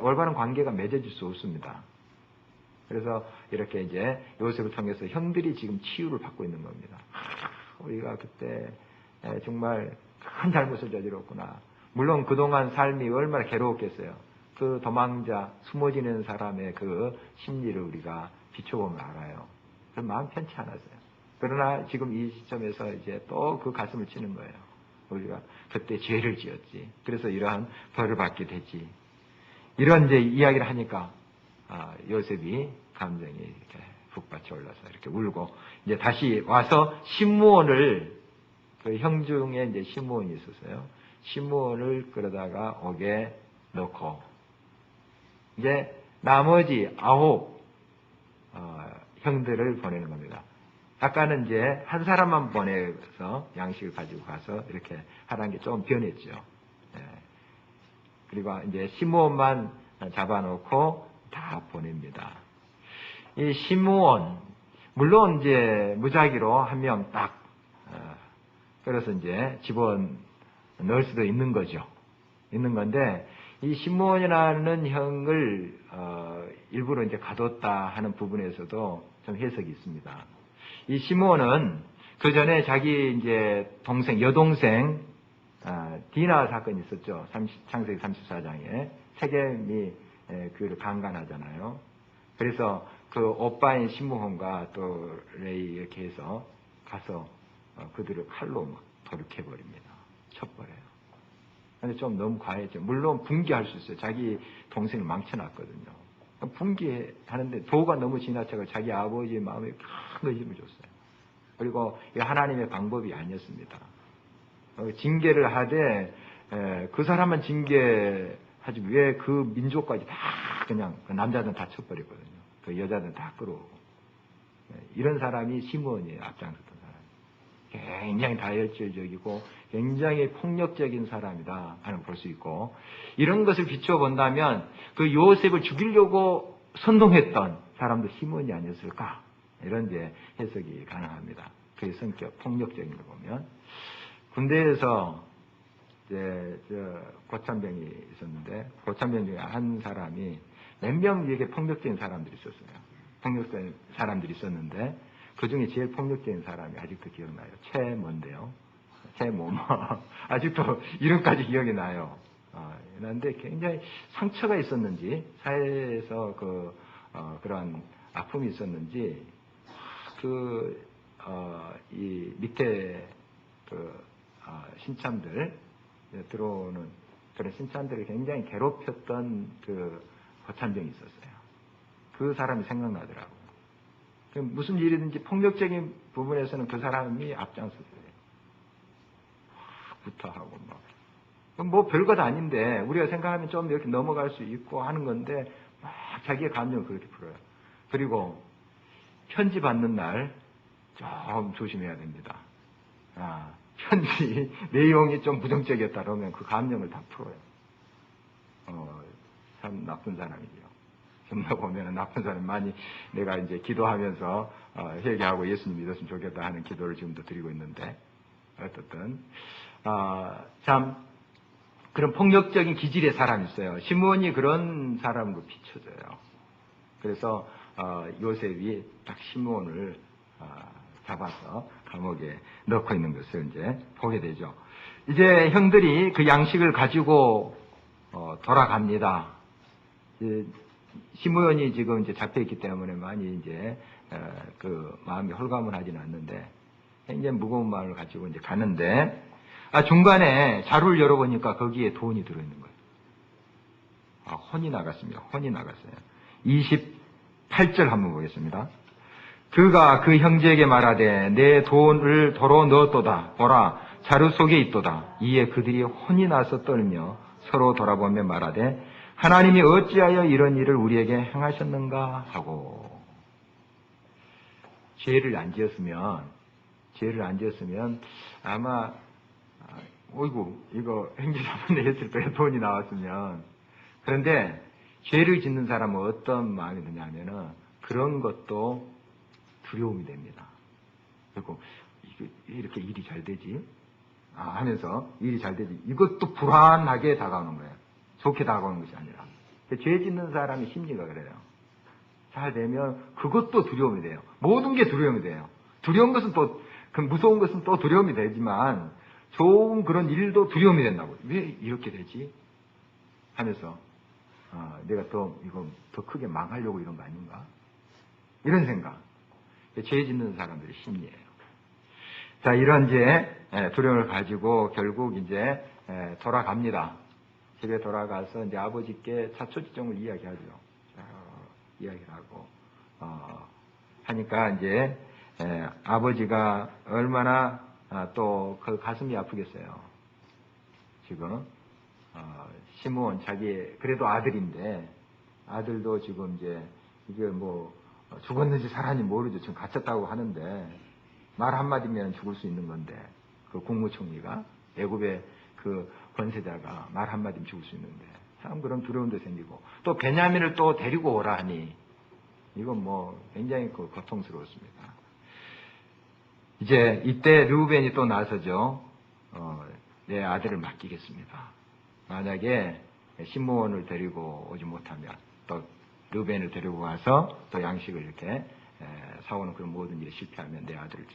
올바른 관계가 맺어질 수 없습니다. 그래서 이렇게 이제 요셉을 통해서 형들이 지금 치유를 받고 있는 겁니다. 우리가 그때 정말 큰 잘못을 저질렀구나. 물론 그동안 삶이 얼마나 괴로웠겠어요. 그 도망자, 숨어지는 사람의 그 심리를 우리가 비춰보면 알아요. 그 마음 편치 않았어요. 그러나 지금 이 시점에서 이제 또 그 가슴을 치는 거예요. 우리가 그때 죄를 지었지. 그래서 이러한 벌을 받게 됐지. 이런 이제 이야기를 하니까 요셉이 감정이 이렇게 북받쳐 올라서 이렇게 울고 이제 다시 와서 시므온을 그 형 중에 이제 시므온이 있었어요. 시므온을 끌어다가 옥에 넣고 이제 나머지 9 형들을 보내는 겁니다. 아까는 이제 한 사람만 보내서 양식을 가지고 가서 이렇게 하라는 게 좀 변했죠. 그리고 이제 시므온만 잡아놓고 다 보냅니다. 이 시므온 물론 이제 무작위로 한 명 딱 그래서 이제 집어넣을 수도 있는 거죠. 있는 건데 이 시므온이라는 형을 일부러 이제 가뒀다 하는 부분에서도 좀 해석이 있습니다. 이 시므온은 그 전에 자기 이제 여동생 디나 사건이 있었죠. 창세기 34장에 세겜이 그를 강간하잖아요. 그래서 그 오빠인 시므온과 또 레이 이렇게 해서 가서 그들을 칼로 막 도륙해버립니다. 쳐버려요. 근데 좀 너무 과했죠. 물론 분개할 수 있어요. 자기 동생을 망쳐놨거든요. 분개하는데 도가 너무 지나쳐서 자기 아버지의 마음에 큰 의심을 줬어요. 그리고 하나님의 방법이 아니었습니다. 징계를 하되 그 사람만 징계하지 왜 그 민족까지 다 그냥 그 남자들은 다 쳐버렸거든요. 그 여자들은 다 끌어오고 이런 사람이 시므온이에요. 앞장섰던 사람. 굉장히 다혈질적이고 굉장히 폭력적인 사람이다 하는 걸 볼 수 있고 이런 것을 비춰본다면 그 요셉을 죽이려고 선동했던 사람도 시므온이 아니었을까 이런 이제 해석이 가능합니다. 그의 성격 폭력적인 걸 보면 군대에서 이제 고참병이 있었는데 고참병 중에 한 사람이 몇 명에게 폭력적인 사람들이 있었어요. 폭력적인 사람들이 있었는데 그 중에 제일 폭력적인 사람이 아직도 기억나요. 최뭔데요. 최모모 아직도 이름까지 기억이 나요. 그런데 굉장히 상처가 있었는지 사회에서 그러한 아픔이 있었는지 이 밑에 신참들 들어오는 그런 신천들을 굉장히 괴롭혔던 그 고찬병이 있었어요. 그 사람이 생각나더라고요. 무슨 일이든지 폭력적인 부분에서는 그 사람이 앞장섰어요. 구타하고 뭐 별것 아닌데 우리가 생각하면 좀 이렇게 넘어갈 수 있고 하는 건데 막 자기의 감정을 그렇게 풀어요. 그리고 편지 받는 날 좀 조심해야 됩니다. 편지 내용이 좀 부정적이었다 그러면 그 감정을 다 풀어요. 참 나쁜 사람이죠. 정말 보면은 나쁜 사람 많이 내가 이제 기도하면서 회개하고 예수님 믿었으면 좋겠다 하는 기도를 지금도 드리고 있는데 어떻든 참 그런 폭력적인 기질의 사람이 있어요. 시므온이 그런 사람으로 비춰져요. 그래서 요셉이 딱 시므온을 잡아서 감옥에 넣고 있는 것을 이제 보게 되죠. 이제 형들이 그 양식을 가지고 돌아갑니다. 시므온이 지금 이제 잡혀 있기 때문에 많이 이제 그 마음이 홀가분하지는 않는데 굉장히 무거운 마음을 가지고 이제 가는데 중간에 자루를 열어보니까 거기에 돈이 들어있는 거예요. 혼이 나갔습니다. 혼이 나갔어요. 28절 한번 보겠습니다. 그가 그 형제에게 말하되 내 돈을 도로 넣었도다. 보라 자루 속에 있도다. 이에 그들이 혼이 나서 떨며 서로 돌아보며 말하되 하나님이 어찌하여 이런 일을 우리에게 행하셨는가 하고 죄를 안 지었으면 아마 어이구 이거 행주자문에 했을 때 돈이 나왔으면 그런데 죄를 짓는 사람은 어떤 마음이 드냐면은 그런 것도 두려움이 됩니다. 그리고 이렇게 일이 잘 되지 하면서 일이 잘 되지 이것도 불안하게 다가오는 거예요. 좋게 다가오는 것이 아니라 죄 짓는 사람의 심리가 그래요. 잘 되면 그것도 두려움이 돼요. 모든 게 두려움이 돼요. 두려운 것은 또 무서운 것은 또 두려움이 되지만 좋은 그런 일도 두려움이 된다고. 왜 이렇게 되지? 하면서 내가 이거 더 크게 망하려고 이런 거 아닌가? 이런 생각. 죄 짓는 사람들의 심리예요. 자, 이런 이제 두려움을 가지고 결국 이제 돌아갑니다. 집에 돌아가서 이제 아버지께 자초지종을 이야기하죠. 이야기를 하고 하니까 이제 아버지가 얼마나 또 그 가슴이 아프겠어요. 지금 시므온 자기 그래도 아들인데 아들도 지금 이제 이게 뭐 죽었는지 살았는지 모르죠. 지금 갇혔다고 하는데 말 한마디면 죽을 수 있는 건데 그 국무총리가 애굽의 그 권세자가 말 한마디면 죽을 수 있는데 참 그런 두려움도 생기고 또 베냐민을 또 데리고 오라 하니 이건 뭐 굉장히 고통스러웠습니다. 이제 이때 르우벤이 또 나서죠. 내 아들을 맡기겠습니다. 만약에 시므온을 데리고 오지 못하면 또 르우벤을 데리고 가서 또 양식을 이렇게 사오는 그런 모든 일에 실패하면 내 아들을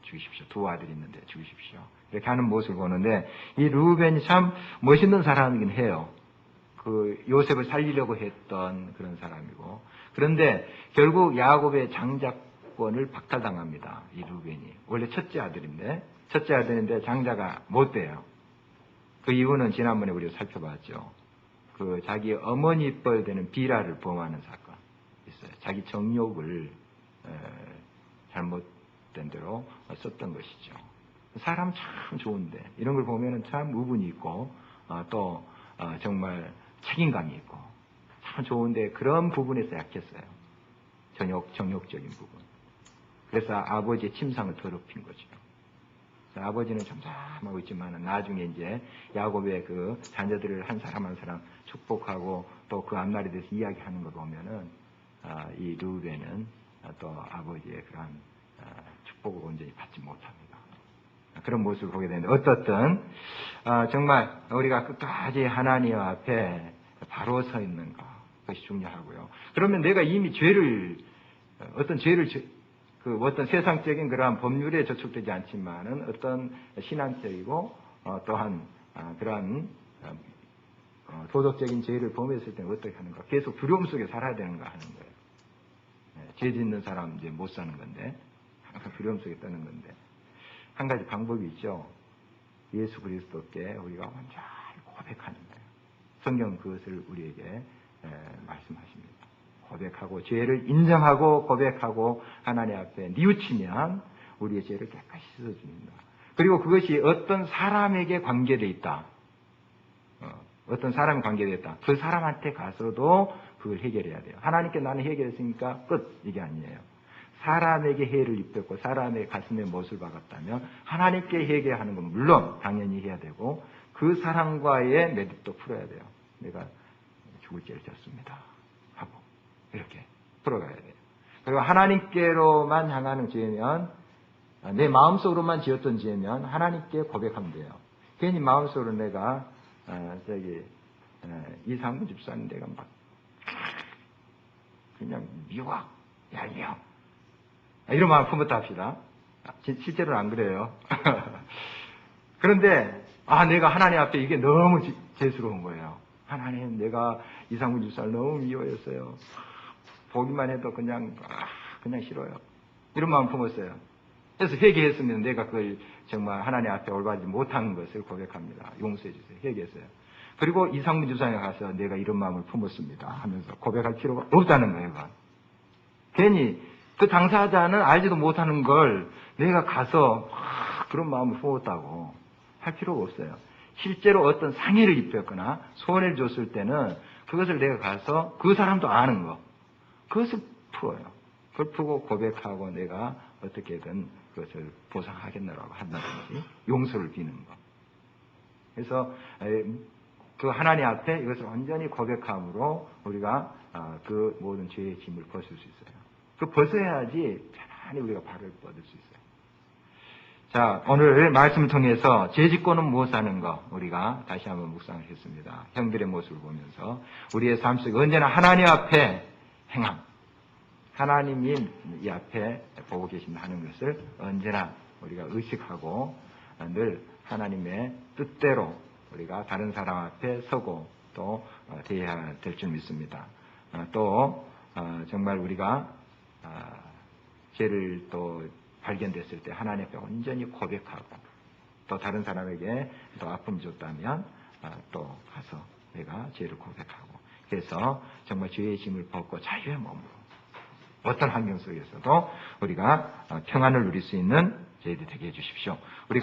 죽이십시오. 두 아들이 있는데 죽이십시오. 이렇게 하는 모습을 보는데 이 르우벤이 참 멋있는 사람이긴 해요. 그 요셉을 살리려고 했던 그런 사람이고 그런데 결국 야곱의 장자권을 박탈당합니다. 이 르우벤이 원래 첫째 아들인데 장자가 못 돼요. 그 이유는 지난번에 우리가 살펴봤죠. 그 자기 어머니 뻘 되는 비라를 범하는 사건 있어요. 자기 정욕을 잘못된 대로 썼던 것이죠. 사람 참 좋은데 이런 걸 보면은 참 우분이 있고 또 정말 책임감이 있고 참 좋은데 그런 부분에서 약했어요. 정욕적인 부분. 그래서 아버지의 침상을 더럽힌 거죠. 아버지는 잠잠하고 있지만 나중에 이제 야곱의 그 자녀들을 한 사람 한 사람 축복하고 또 그 앞날에 대해서 이야기하는 걸 보면은 이 르우벤은 또 아버지의 그러한 축복을 온전히 받지 못합니다. 그런 모습을 보게 되는데 어떻든 정말 우리가 끝까지 하나님 앞에 바로 서 있는 것 그것이 중요하고요. 그러면 내가 이미 어떤 세상적인 그러한 법률에 저촉되지 않지만은 어떤 신앙적이고 또한 그러한 도덕적인 죄를 범했을 때는 어떻게 하는가? 계속 두려움 속에 살아야 되는가 하는 거예요. 죄 짓는 사람 이제 못 사는 건데 항상 두려움 속에 떠는 건데 한 가지 방법이 있죠. 예수 그리스도께 우리가 완전히 고백하는 거예요. 성경은 그것을 우리에게 말씀하십니다. 고백하고 죄를 인정하고 고백하고 하나님 앞에 뉘우치면 우리의 죄를 깨끗이 씻어줍니다. 그리고 그것이 어떤 사람에게 관계되어 있다. 어떤 사람이 관계되어 있다. 그 사람한테 가서도 그걸 해결해야 돼요. 하나님께 나는 해결했으니까 끝. 이게 아니에요. 사람에게 해를 입혔고 사람의 가슴에 못을 박았다면 하나님께 해결하는 건 물론 당연히 해야 되고 그 사람과의 매듭도 풀어야 돼요. 내가 죽을 죄를 졌습니다 하고 이렇게 풀어가야 돼요. 그리고 하나님께로만 향하는 죄면 내 마음속으로만 지었던 죄면 하나님께 고백하면 돼요. 괜히 마음속으로 내가 이상문 집사는 내가 막 그냥 미워 얄미워 이런 마음 품었다 합시다. 실제로는 안 그래요. 그런데 내가 하나님 앞에 이게 너무 죄스러운 거예요. 하나님, 내가 이상문 집사를 너무 미워했어요. 보기만 해도 그냥 싫어요. 이런 마음 품었어요. 그래서 회개했으면 내가 그걸 정말 하나님 앞에 올바르지 못한 것을 고백합니다. 용서해 주세요. 회개했어요. 그리고 이상문 집사에 가서 내가 이런 마음을 품었습니다 하면서 고백할 필요가 없다는 거예요. 괜히 그 당사자는 알지도 못하는 걸 내가 가서 그런 마음을 품었다고 할 필요가 없어요. 실제로 어떤 상해를 입혔거나 손해를 줬을 때는 그것을 내가 가서 그 사람도 아는 거 그것을 풀어요. 그걸 풀고 고백하고 내가 어떻게든 그것을 보상하겠노라고 한다든지 용서를 비는 거. 그래서 그 하나님 앞에 이것을 완전히 고백함으로 우리가 그 모든 죄의 짐을 벗을 수 있어요. 그 벗어야지 편안히 우리가 발을 뻗을 수 있어요. 자, 오늘 말씀을 통해서 죄 짓고는 못 사는 거 우리가 다시 한번 묵상을 했습니다. 형들의 모습을 보면서 우리의 삶 속에 언제나 하나님 앞에 행함, 하나님이 이 앞에 보고 계신다는 것을 언제나 우리가 의식하고 늘 하나님의 뜻대로 우리가 다른 사람 앞에 서고 또 대해야 될 줄 믿습니다. 또 정말 우리가 죄를 또 발견됐을 때 하나님 앞에 온전히 고백하고 또 다른 사람에게 또 아픔 줬다면 또 가서 내가 죄를 고백하고 그래서 정말 죄의 짐을 벗고 자유의 몸으로 어떤 환경 속에서도 우리가 평안을 누릴 수 있는 저희들이 되게 해주십시오. 우리가